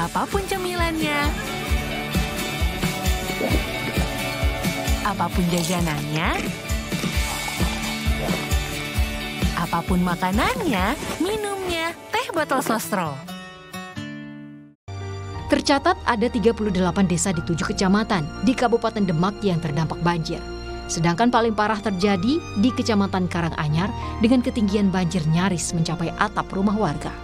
Apapun cemilannya, apapun jajanannya, apapun makanannya, minumnya, teh botol sostro. Tercatat ada 38 desa di 7 kecamatan di Kabupaten Demak yang terdampak banjir. Sedangkan paling parah terjadi di Kecamatan Karanganyar dengan ketinggian banjir nyaris mencapai atap rumah warga.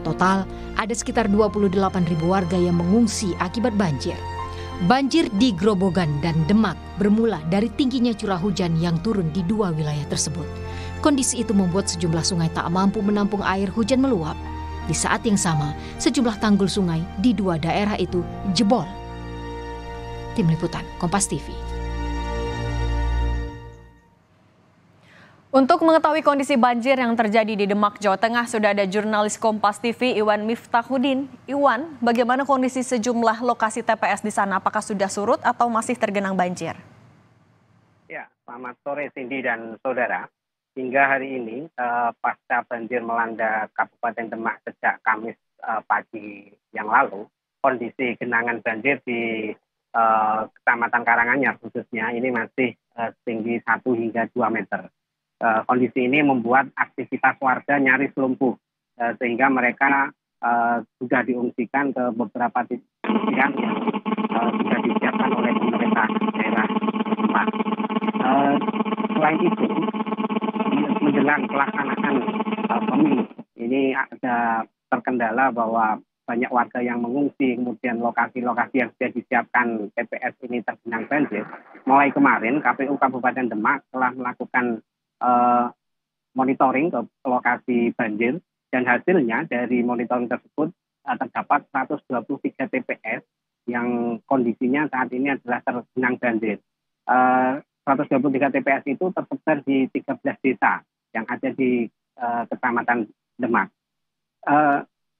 Total, ada sekitar 28.000 warga yang mengungsi akibat banjir. Banjir di Grobogan dan Demak bermula dari tingginya curah hujan yang turun di 2 wilayah tersebut. Kondisi itu membuat sejumlah sungai tak mampu menampung air hujan meluap. Di saat yang sama, sejumlah tanggul sungai di 2 daerah itu jebol. Tim Liputan, Kompas TV. Untuk mengetahui kondisi banjir yang terjadi di Demak, Jawa Tengah, sudah ada jurnalis Kompas TV Iwan Miftahudin. Iwan, bagaimana kondisi sejumlah lokasi TPS di sana? Apakah sudah surut atau masih tergenang banjir? Ya, selamat sore Cindy dan saudara. Hingga hari ini, pasca banjir melanda Kabupaten Demak sejak Kamis pagi yang lalu, kondisi genangan banjir di Kecamatan Karanganyar khususnya ini masih tinggi 1 hingga 2 meter. Kondisi ini membuat aktivitas warga nyaris lumpuh, sehingga mereka sudah diungsikan ke beberapa titik yang sudah disiapkan oleh pemerintah daerah tempat. Selain itu, menjelang pelaksanaan pemilu, ini ada terkendala bahwa banyak warga yang mengungsi, kemudian lokasi-lokasi yang sudah disiapkan TPS ini tergenang banjir. Mulai kemarin, KPU Kabupaten Demak telah melakukan monitoring ke lokasi banjir, dan hasilnya dari monitoring tersebut terdapat 123 TPS yang kondisinya saat ini adalah tergenang banjir. 123 TPS itu tersebar di 13 desa yang ada di Kecamatan Demak.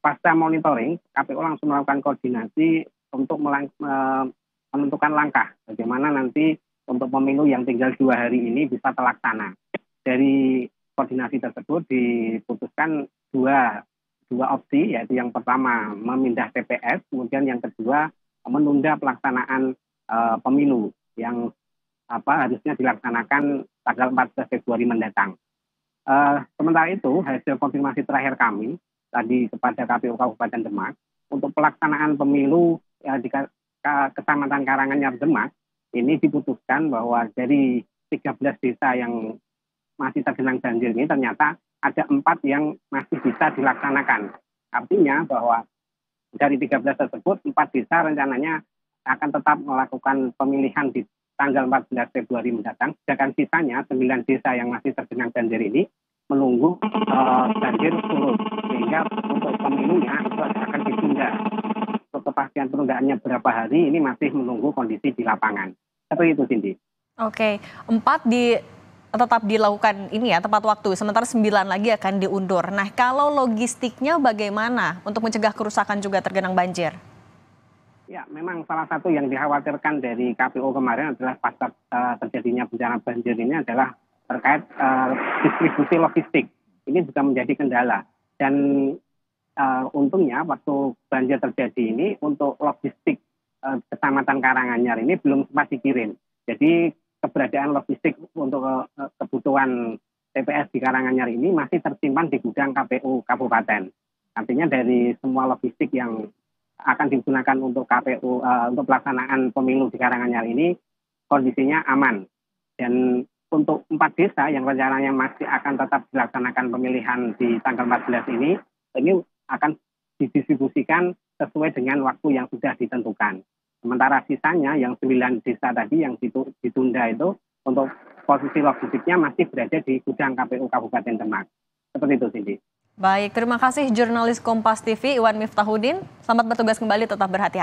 Pasca monitoring, KPU langsung melakukan koordinasi untuk menentukan langkah bagaimana nanti untuk pemilu yang tinggal 2 hari ini bisa terlaksana. Dari koordinasi tersebut diputuskan dua opsi, yaitu yang pertama memindah TPS, kemudian yang kedua menunda pelaksanaan pemilu yang harusnya dilaksanakan tanggal 14 Februari mendatang. Sementara itu, hasil konfirmasi terakhir kami tadi kepada KPU Kabupaten Demak untuk pelaksanaan pemilu di Kecamatan Karanganyar Demak, ini diputuskan bahwa dari 13 desa yang masih tergenang banjir ini ternyata ada 4 yang masih bisa dilaksanakan. Artinya bahwa dari 13 tersebut 4 desa rencananya akan tetap melakukan pemilihan di tanggal 14 Februari mendatang. Sedangkan sisanya 9 desa yang masih tergenang banjir ini menunggu banjir surut, sehingga untuk pemilunya itu akan ditunda. Untuk kepastian penundaannya berapa hari ini masih menunggu kondisi di lapangan. Seperti itu, Cindy. Oke, 4 tetap dilakukan ini ya, tepat waktu, sementara 9 lagi akan diundur. Nah, kalau logistiknya bagaimana untuk mencegah kerusakan juga tergenang banjir? Ya, memang salah satu yang dikhawatirkan dari KPU kemarin adalah pasca terjadinya bencana banjir ini adalah terkait distribusi logistik. Ini juga menjadi kendala. Dan untungnya waktu banjir terjadi ini untuk logistik Kecamatan Karanganyar ini belum sempat dikirim. Jadi keberadaan logistik untuk kebutuhan TPS di Karanganyar ini masih tersimpan di gudang KPU Kabupaten. Artinya dari semua logistik yang akan digunakan untuk KPU untuk pelaksanaan pemilu di Karanganyar ini kondisinya aman. Dan untuk 4 desa yang rencananya masih akan tetap dilaksanakan pemilihan di tanggal 14 ini akan didistribusikan sesuai dengan waktu yang sudah ditentukan. Sementara sisanya yang 9 desa tadi yang ditunda itu untuk posisi logistiknya masih berada di gudang KPU Kabupaten Demak. Seperti itu, Cindy. Baik, terima kasih jurnalis Kompas TV Iwan Miftahudin. Selamat bertugas kembali, tetap berhati-hati.